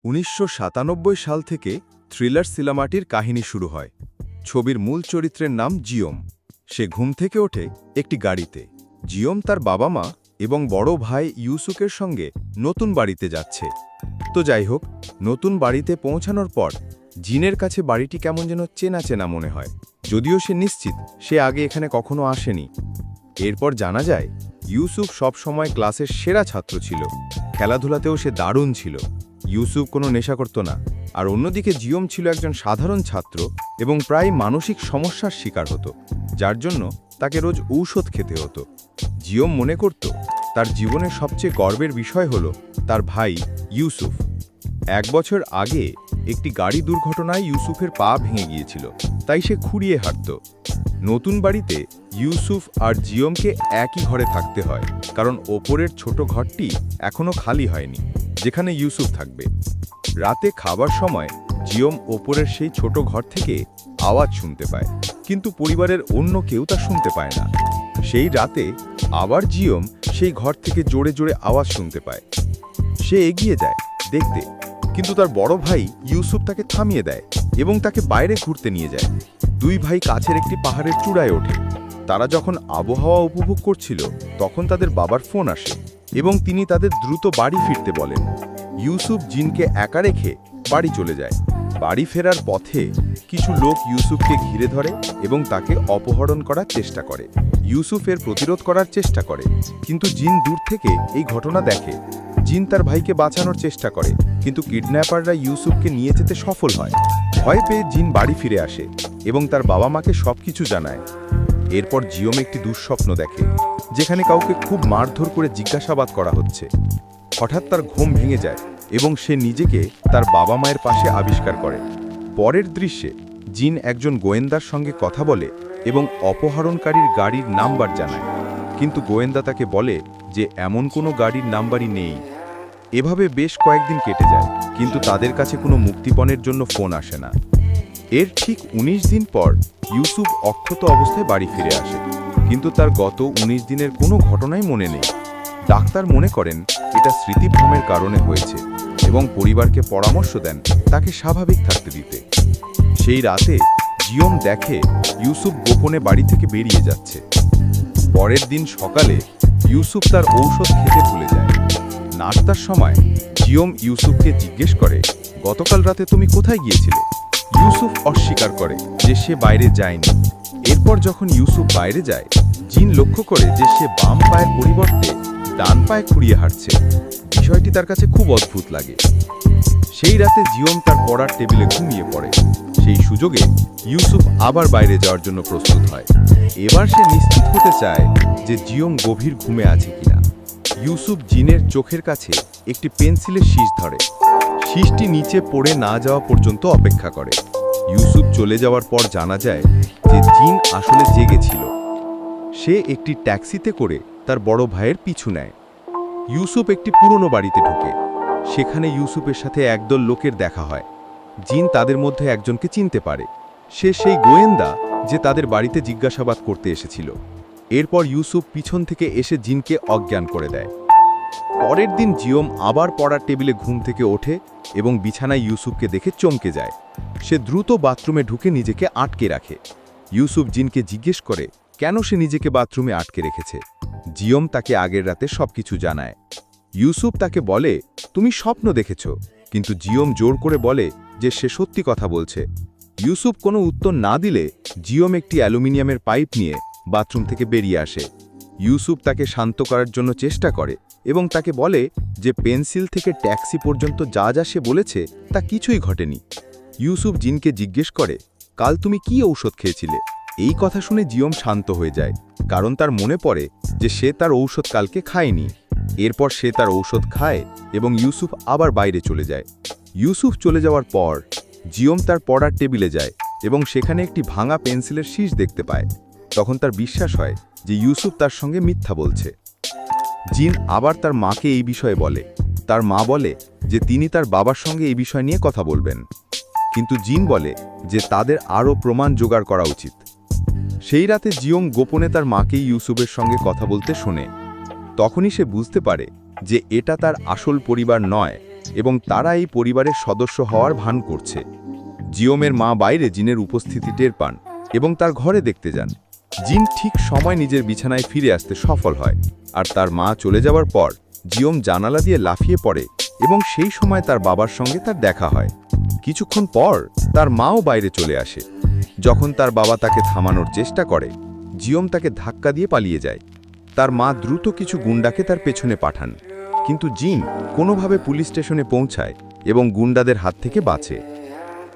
১৯৯৭ সাল থেকে থ্রিলার সিনেমাটির কাহিনী শুরু হয়। ছবির মূল চরিত্রের নাম জিওম। সে ঘুম থেকে ওঠে একটি গাড়িতে। জিওম তার বাবা মা এবং বড় ভাই ইউসুফের সঙ্গে নতুন বাড়িতে যাচ্ছে। তো যাই হোক, নতুন বাড়িতে পৌঁছানোর পর জিনের কাছে বাড়িটি কেমন যেন চেনা চেনা মনে হয়, যদিও সে নিশ্চিত সে আগে এখানে কখনো আসেনি। এরপর জানা যায় ইউসুফ সব সময় ক্লাসের সেরা ছাত্র ছিল, খেলাধুলাতেও সে দারুণ ছিল। ইউসুফ কোনো নেশা করত না, আর অন্যদিকে জিওম ছিল একজন সাধারণ ছাত্র এবং প্রায় মানসিক সমস্যার শিকার হতো, যার জন্য তাকে রোজ ঔষধ খেতে হতো। জিওম মনে করত তার জীবনের সবচেয়ে গর্বের বিষয় হল তার ভাই ইউসুফ। 1 বছর আগে একটি গাড়ি দুর্ঘটনায় ইউসুফের পা ভেঙে গিয়েছিল, তাই সে খুঁড়িয়ে হাঁটত। নতুন বাড়িতে ইউসুফ আর জিওমকে একই ঘরে থাকতে হয়, কারণ ওপরের ছোট ঘরটি এখনও খালি হয়নি, যেখানে ইউসুফ থাকবে। রাতে খাবার সময় জিওম ওপরের সেই ছোট ঘর থেকে আওয়াজ শুনতে পায়, কিন্তু পরিবারের অন্য কেউ তা শুনতে পায় না। সেই রাতে আবার জিওম সেই ঘর থেকে জোরে জোরে আওয়াজ শুনতে পায়। সে এগিয়ে যায় দেখতে, কিন্তু তার বড় ভাই ইউসুফ তাকে থামিয়ে দেয় এবং তাকে বাইরে ঘুরতে নিয়ে যায়। 2 ভাই কাছের একটি পাহাড়ের চূড়ায় ওঠে। তারা যখন আবহাওয়া উপভোগ করছিল, তখন তাদের বাবার ফোন আসে এবং তিনি তাদের দ্রুত বাড়ি ফিরতে বলেন। ইউসুফ জিনকে একা রেখে বাড়ি চলে যায়। বাড়ি ফেরার পথে কিছু লোক ইউসুফকে ঘিরে ধরে এবং তাকে অপহরণ করার চেষ্টা করে। ইউসুফের প্রতিরোধ করার চেষ্টা করে, কিন্তু জিন দূর থেকে এই ঘটনা দেখে। জিন তার ভাইকে বাঁচানোর চেষ্টা করে, কিন্তু কিডন্যাপাররা ইউসুফকে নিয়ে যেতে সফল হয়। ভয় পেয়ে জিন বাড়ি ফিরে আসে এবং তার বাবা মাকে সবকিছু জানায়। এরপর জিওম একটি দুঃস্বপ্ন দেখে, যেখানে কাউকে খুব মারধর করে জিজ্ঞাসাবাদ করা হচ্ছে। হঠাৎ তার ঘুম ভেঙে যায় এবং সে নিজেকে তার বাবা মায়ের পাশে আবিষ্কার করে। পরের দৃশ্যে জিন একজন গোয়েন্দার সঙ্গে কথা বলে এবং অপহরণকারীর গাড়ির নাম্বার জানায়, কিন্তু গোয়েন্দা তাকে বলে যে এমন কোনো গাড়ির নাম্বারই নেই। এভাবে বেশ কয়েকদিন কেটে যায়, কিন্তু তাদের কাছে কোনো মুক্তিপণের জন্য ফোন আসে না। এর ঠিক 19 দিন পর ইউসুফ অক্ষত অবস্থায় বাড়ি ফিরে আসে, কিন্তু তার গত 19 দিনের কোনো ঘটনাই মনে নেই। ডাক্তার মনে করেন এটা স্মৃতিভ্রমের কারণে হয়েছে এবং পরিবারকে পরামর্শ দেন তাকে স্বাভাবিক থাকতে দিতে। সেই রাতে জিওম দেখে ইউসুফ গোপনে বাড়ি থেকে বেরিয়ে যাচ্ছে। পরের দিন সকালে ইউসুফ তার ঔষধ খেতে ভুলে যায়। নাস্তার সময় জিওম ইউসুফকে জিজ্ঞেস করে, গতকাল রাতে তুমি কোথায় গিয়েছিলে? ইউসুফ অস্বীকার করে যে সে বাইরে যায়নি। এরপর যখন ইউসুফ বাইরে যায়, জিন লক্ষ্য করে যে সে বাম পায়ের পরিবর্তে ডান পায়ে খুঁড়িয়ে হাঁটছে। বিষয়টি তার কাছে খুব অদ্ভুত লাগে। সেই রাতে জিওম তার পড়ার টেবিলে ঘুমিয়ে পড়ে। সেই সুযোগে ইউসুফ আবার বাইরে যাওয়ার জন্য প্রস্তুত হয়। এবার সে নিশ্চিত হতে চায় যে জিওম গভীর ঘুমে আছে কিনা। ইউসুফ জিনের চোখের কাছে একটি পেন্সিলের শীষ ধরে। শীষটি নিচে পড়ে না যাওয়া পর্যন্ত অপেক্ষা করে। ইউসুফ চলে যাওয়ার পর জানা যায় যে জিন আসলে জেগেছিল। সে একটি ট্যাক্সিতে করে তার বড় ভাইয়ের পিছু নেয়। ইউসুফ একটি পুরনো বাড়িতে ঢোকে। সেখানে ইউসুফের সাথে একদল লোকের দেখা হয়। জিন তাদের মধ্যে একজনকে চিনতে পারে। সে সেই গোয়েন্দা যে তাদের বাড়িতে জিজ্ঞাসাবাদ করতে এসেছিল। এরপর ইউসুফ পিছন থেকে এসে জিনকে অজ্ঞান করে দেয়। পরের দিন জিওম আবার পড়ার টেবিলে ঘুম থেকে ওঠে এবং বিছানায় ইউসুফকে দেখে চমকে যায়। সে দ্রুত বাথরুমে ঢুকে নিজেকে আটকে রাখে। ইউসুফ জিনকে জিজ্ঞেস করে কেন সে নিজেকে বাথরুমে আটকে রেখেছে। জিওম তাকে আগের রাতে সবকিছু জানায়। ইউসুফ তাকে বলে, তুমি স্বপ্ন দেখেছ, কিন্তু জিওম জোর করে বলে যে সে সত্যি কথা বলছে। ইউসুফ কোনো উত্তর না দিলে জিওম একটি অ্যালুমিনিয়ামের পাইপ নিয়ে বাথরুম থেকে বেরিয়ে আসে। ইউসুফ তাকে শান্ত করার জন্য চেষ্টা করে এবং তাকে বলে যে পেন্সিল থেকে ট্যাক্সি পর্যন্ত যা যা সে বলেছে তা কিছুই ঘটেনি। ইউসুফ জিনকে জিজ্ঞেস করে, কাল তুমি কি ঔষধ খেয়েছিলে? এই কথা শুনে জিওম শান্ত হয়ে যায়, কারণ তার মনে পড়ে যে সে তার ঔষধ কালকে খায়নি। এরপর সে তার ঔষধ খায় এবং ইউসুফ আবার বাইরে চলে যায়। ইউসুফ চলে যাওয়ার পর জিওম তার পড়ার টেবিলে যায় এবং সেখানে একটি ভাঙা পেন্সিলের শীষ দেখতে পায়। তখন তার বিশ্বাস হয় যে ইউসুফ তার সঙ্গে মিথ্যা বলছে। জিন আবার তার মাকে এই বিষয়ে বলে। তার মা বলে যে তিনি তার বাবার সঙ্গে এই বিষয় নিয়ে কথা বলবেন, কিন্তু জিন বলে যে তাদের আরও প্রমাণ জোগাড় করা উচিত। সেই রাতে জিওম গোপনে তার মাকে ইউসুফের সঙ্গে কথা বলতে শোনে। তখনই সে বুঝতে পারে যে এটা তার আসল পরিবার নয়, এবং তারা এই পরিবারের সদস্য হওয়ার ভান করছে। জিওমের মা বাইরে জিনের উপস্থিতি টের পান এবং তার ঘরে দেখতে যান। জিন ঠিক সময় নিজের বিছানায় ফিরে আসতে সফল হয়, আর তার মা চলে যাওয়ার পর জিওম জানালা দিয়ে লাফিয়ে পড়ে এবং সেই সময় তার বাবার সঙ্গে তার দেখা হয়। কিছুক্ষণ পর তার মাও বাইরে চলে আসে। যখন তার বাবা তাকে থামানোর চেষ্টা করে, জিওম তাকে ধাক্কা দিয়ে পালিয়ে যায়। তার মা দ্রুত কিছু গুন্ডাকে তার পেছনে পাঠান, কিন্তু জিন কোনোভাবে পুলিশ স্টেশনে পৌঁছায় এবং গুন্ডাদের হাত থেকে বাঁচে।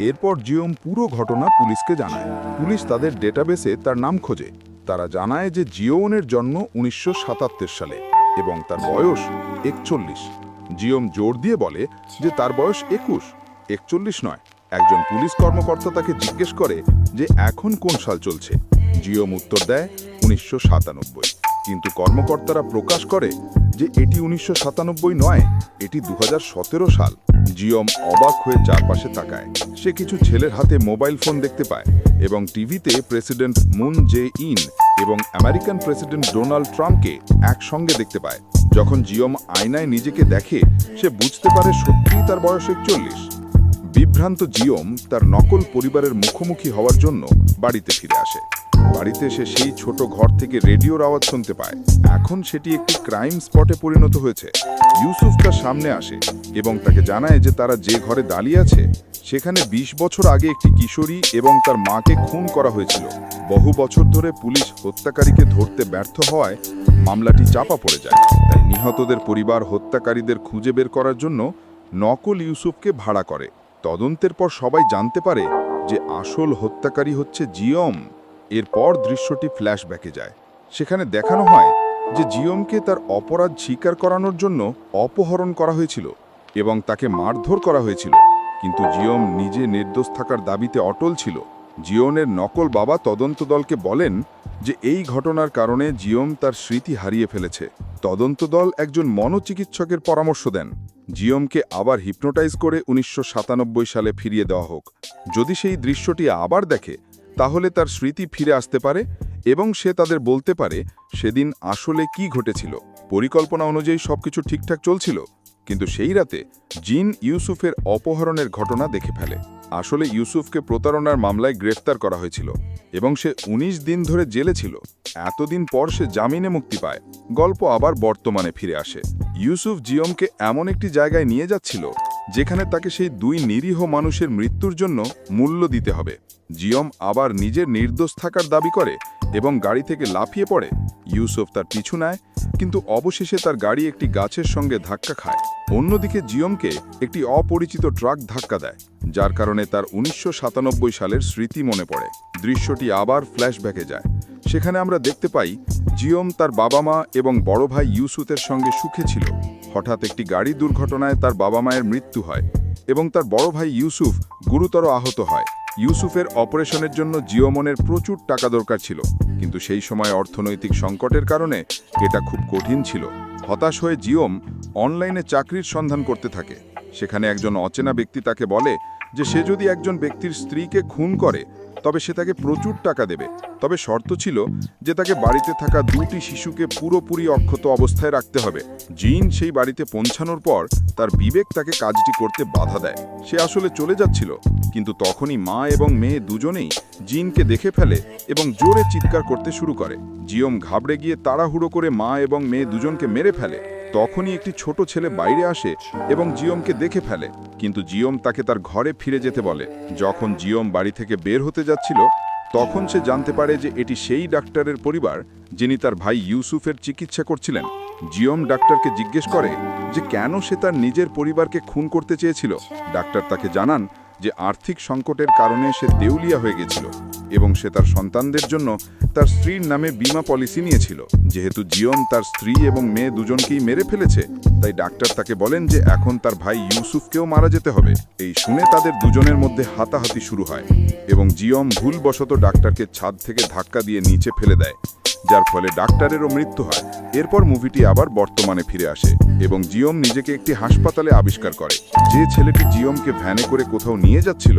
এরপর জিওম পুরো ঘটনা পুলিশকে জানায়। পুলিশ তাদের ডেটাবেসে তার নাম খোঁজে। তারা জানায় যে জিওনের জন্ম 1977 সালে এবং তার বয়স 41। জিওম জোর দিয়ে বলে যে তার বয়স 41 নয়। একজন পুলিশ কর্মকর্তা তাকে জিজ্ঞেস করে যে এখন কোন সাল চলছে। জিওম উত্তর দেয় 1997, কিন্তু কর্মকর্তারা প্রকাশ করে যে এটি 1997 নয়, এটি 2017 সাল। জিওম অবাক হয়ে চারপাশে তাকায়। সে কিছু ছেলের হাতে মোবাইল ফোন দেখতে পায় এবং টিভিতে প্রেসিডেন্ট মুন জে-ইন এবং আমেরিকান প্রেসিডেন্ট ডোনাল্ড ট্রাম্পকে একসঙ্গে দেখতে পায়। যখন জিওম আয়নায় নিজেকে দেখে, সে বুঝতে পারে সত্যিই তার বয়স 41। বিভ্রান্ত জিওম তার নকল পরিবারের মুখোমুখি হওয়ার জন্য বাড়িতে ফিরে আসে। বাড়িতে সে সেই ছোট ঘর থেকে রেডিওর আওয়াজ শুনতে পায়। এখন সেটি একটি ক্রাইম স্পটে পরিণত হয়েছে। ইউসুফ তার সামনে আসে এবং তাকে জানায় যে তারা যে ঘরে দাঁড়িয়ে আছে সেখানে 20 বছর আগে একটি কিশোরী এবং তার মাকে খুন করা হয়েছিল। বহু বছর ধরে পুলিশ হত্যাকারীকে ধরতে ব্যর্থ হওয়ায় মামলাটি চাপা পড়ে যায়। তাই নিহতদের পরিবার হত্যাকারীদের খুঁজে বের করার জন্য নকল ইউসুফকে ভাড়া করে। তদন্তের পর সবাই জানতে পারে যে আসল হত্যাকারী হচ্ছে জিওম। এরপর দৃশ্যটি ফ্ল্যাশব্যাকে যায়। সেখানে দেখানো হয় যে জিওমকে তার অপরাধ স্বীকার করানোর জন্য অপহরণ করা হয়েছিল এবং তাকে মারধর করা হয়েছিল, কিন্তু জিওম নিজে নির্দোষ থাকার দাবিতে অটল ছিল। জিওনের নকল বাবা তদন্ত দলকে বলেন যে এই ঘটনার কারণে জিওম তার স্মৃতি হারিয়ে ফেলেছে। তদন্ত দল একজন মনোচিকিৎসকের পরামর্শ দেন জিওমকে আবার হিপনোটাইজ করে 1997 সালে ফিরিয়ে দেওয়া হোক। যদি সেই দৃশ্যটি আবার দেখে তাহলে তার স্মৃতি ফিরে আসতে পারে এবং সে তাদের বলতে পারে সেদিন আসলে কি ঘটেছিল। পরিকল্পনা অনুযায়ী সবকিছু ঠিকঠাক চলছিল, কিন্তু সেই রাতে জিন ইউসুফের অপহরণের ঘটনা দেখে ফেলে। আসলে ইউসুফকে প্রতারণার মামলায় গ্রেফতার করা হয়েছিল এবং সে 19 দিন ধরে জেলে ছিল। এতদিন পর সে জামিনে মুক্তি পায়। গল্প আবার বর্তমানে ফিরে আসে। ইউসুফ জিওমকে এমন একটি জায়গায় নিয়ে যাচ্ছিল যেখানে তাকে সেই দুই নিরীহ মানুষের মৃত্যুর জন্য মূল্য দিতে হবে। জিওম আবার নিজের নির্দোষ থাকার দাবি করে এবং গাড়ি থেকে লাফিয়ে পড়ে। ইউসুফ তার পিছু নেয়, কিন্তু অবশেষে তার গাড়ি একটি গাছের সঙ্গে ধাক্কা খায়। অন্যদিকে জিওমকে একটি অপরিচিত ট্রাক ধাক্কা দেয়, যার কারণে তার 1997 সালের স্মৃতি মনে পড়ে। দৃশ্যটি আবার ফ্ল্যাশব্যাকে যায়। সেখানে আমরা দেখতে পাই জিওম তার বাবা মা এবং বড় ভাই ইউসুফের সঙ্গে সুখে ছিল। হঠাৎ একটি গাড়ি দুর্ঘটনায় তার বাবা মায়ের মৃত্যু হয় এবং তার বড় ভাই ইউসুফ গুরুতর আহত হয়। ইউসুফের অপারেশনের জন্য জিওমনের প্রচুর টাকা দরকার ছিল, কিন্তু সেই সময় অর্থনৈতিক সংকটের কারণে এটা খুব কঠিন ছিল। হতাশ হয়ে জিওম অনলাইনে চাকরির সন্ধান করতে থাকে। সেখানে একজন অচেনা ব্যক্তি তাকে বলে যে সে যদি একজন ব্যক্তির স্ত্রীকে খুন করে তবে সে তাকে প্রচুর টাকা দেবে, তবে শর্ত ছিল যে তাকে বাড়িতে থাকা 2টি শিশুকে পুরোপুরি অক্ষত অবস্থায় রাখতে হবে। জিন সেই বাড়িতে পৌঁছানোর পর তার বিবেক তাকে কাজটি করতে বাধা দেয়। সে আসলে চলে যাচ্ছিল, কিন্তু তখনই মা এবং মেয়ে দুজনেই জিনকে দেখে ফেলে এবং জোরে চিৎকার করতে শুরু করে। জিওম ঘাবড়ে গিয়ে তাড়াহুড়ো করে মা এবং মেয়ে দুজনকে মেরে ফেলে। তখনই একটি ছোট ছেলে বাইরে আসে এবং জিওমকে দেখে ফেলে, কিন্তু জিওম তাকে তার ঘরে ফিরে যেতে বলে। যখন জিওম বাড়ি থেকে বের হতে যাচ্ছিল তখন সে জানতে পারে যে এটি সেই ডাক্তারের পরিবার যিনি তার ভাই ইউসুফের চিকিৎসা করছিলেন। জিওম ডাক্তারকে জিজ্ঞেস করে যে কেন সে তার নিজের পরিবারকে খুন করতে চেয়েছিল। ডাক্তার তাকে জানান যে আর্থিক সংকটের কারণে সে দেউলিয়া হয়ে গেছিল এবং সে তার সন্তানদের জন্য তার স্ত্রীর নামে বীমা পলিসি নিয়েছিল। যেহেতু জিওম তার স্ত্রী এবং মেয়ে দুজনকেই মেরে ফেলেছে, তাই ডাক্তার তাকে বলেন যে এখন তার ভাই ইউসুফকেও মারা যেতে হবে। এই শুনে তাদের দুজনের মধ্যে হাতাহাতি শুরু হয় এবং জিওম ভুলবশত ডাক্তারকে ছাদ থেকে ধাক্কা দিয়ে নিচে ফেলে দেয়, যার ফলে ডাক্তারেরও মৃত্যু হয়। এরপর মুভিটি আবার বর্তমানে ফিরে আসে এবং জিওম নিজেকে একটি হাসপাতালে আবিষ্কার করে। যে ছেলেটি জিওমকে ভ্যানে করে কোথাও নিয়ে যাচ্ছিল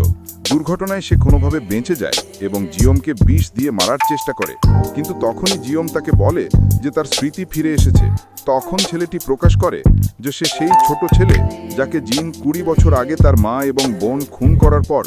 দুর্ঘটনায় সে কোনোভাবে বেঁচে যায় এবং জিওমকে বিষ দিয়ে মারার চেষ্টা করে, কিন্তু তখনই জিওম তাকে বলে যে তার স্মৃতি ফিরে এসেছে। তখন ছেলেটি প্রকাশ করে যে সে সেই ছোট ছেলে যাকে জিন 20 বছর আগে তার মা এবং বোন খুন করার পর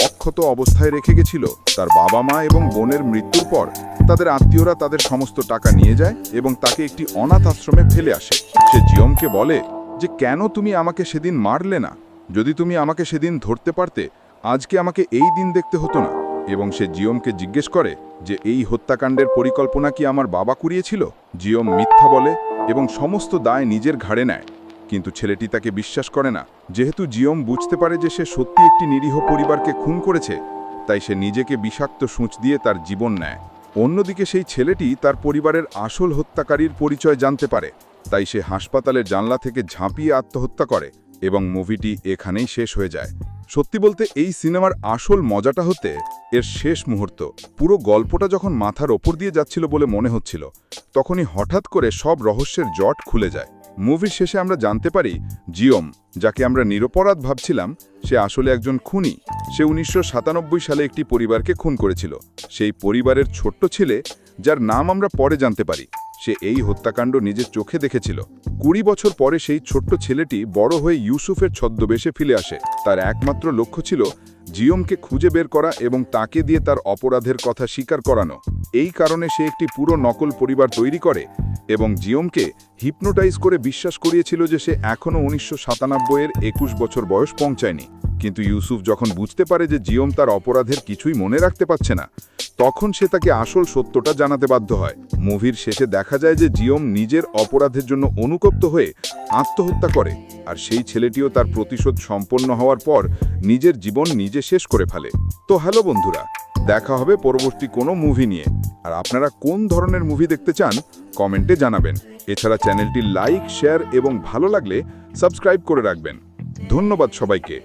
অক্ষত অবস্থায় রেখে গেছিল। তার বাবা মা এবং বোনের মৃত্যুর পর তাদের আত্মীয়রা তাদের সমস্ত টাকা নিয়ে যায় এবং তাকে একটি অনাথ আশ্রমে ফেলে আসে। সে জিওমকে বলে যে কেন তুমি আমাকে সেদিন মারলে না? যদি তুমি আমাকে সেদিন ধরতে পারতে, আজকে আমাকে এই দিন দেখতে হতো না। এবং সে জিওমকে জিজ্ঞেস করে যে এই হত্যাকাণ্ডের পরিকল্পনা কি আমার বাবা কুড়িয়েছিল? জিওম মিথ্যা বলে এবং সমস্ত দায় নিজের ঘাড়ে নেয়, কিন্তু ছেলেটি তাকে বিশ্বাস করে না। যেহেতু জিওম বুঝতে পারে যে সে সত্যি একটি নিরীহ পরিবারকে খুন করেছে, তাই সে নিজেকে বিষাক্ত সূঁচ দিয়ে তার জীবন নেয়। অন্যদিকে সেই ছেলেটি তার পরিবারের আসল হত্যাকারীর পরিচয় জানতে পারে, তাই সে হাসপাতালের জানলা থেকে ঝাঁপিয়ে আত্মহত্যা করে এবং মুভিটি এখানেই শেষ হয়ে যায়। সত্যি বলতে এই সিনেমার আসল মজাটা হতে এর শেষ মুহূর্ত। পুরো গল্পটা যখন মাথার ওপর দিয়ে যাচ্ছিল বলে মনে হচ্ছিল, তখনই হঠাৎ করে সব রহস্যের জট খুলে যায়। মুভির শেষে আমরা জানতে পারি জিওম, যাকে আমরা নিরপরাধ ভাবছিলাম, সে আসলে একজন খুনি। সে 1997 সালে একটি পরিবারকে খুন করেছিল। সেই পরিবারের ছোট্ট ছেলে, যার নাম আমরা পরে জানতে পারি, সে এই হত্যাকাণ্ড নিজের চোখে দেখেছিল। 20 বছর পরে সেই ছোট্ট ছেলেটি বড় হয়ে ইউসুফের ছদ্মবেশে ফিরে আসে। তার একমাত্র লক্ষ্য ছিল জিওমকে খুঁজে বের করা এবং তাকে দিয়ে তার অপরাধের কথা স্বীকার করানো। এই কারণে সে একটি পুরো নকল পরিবার তৈরি করে এবং জিওমকে হিপনোটাইজ করে বিশ্বাস করিয়েছিল যে সে এখনও 1997-এর 21 বছর বয়স পৌঁছায়নি। কিন্তু ইউসুফ যখন বুঝতে পারে যে জিওম তার অপরাধের কিছুই মনে রাখতে পারছে না, তখন সে তাকে আসল সত্যটা জানাতে বাধ্য হয়। মুভির শেষে দেখা যায় যে জিওম নিজের অপরাধের জন্য অনুতপ্ত হয়ে আত্মহত্যা করে, আর সেই ছেলেটিও তার প্রতিশোধ সম্পন্ন হওয়ার পর নিজের জীবন নিজে শেষ করে ফেলে। তো হ্যালো বন্ধুরা, দেখা হবে পরবর্তী কোনো মুভি নিয়ে। আর আপনারা কোন ধরনের মুভি দেখতে চান কমেন্টে জানাবেন। এছাড়া চ্যানেলটি লাইক, শেয়ার এবং ভালো লাগলে সাবস্ক্রাইব করে রাখবেন। ধন্যবাদ সবাইকে।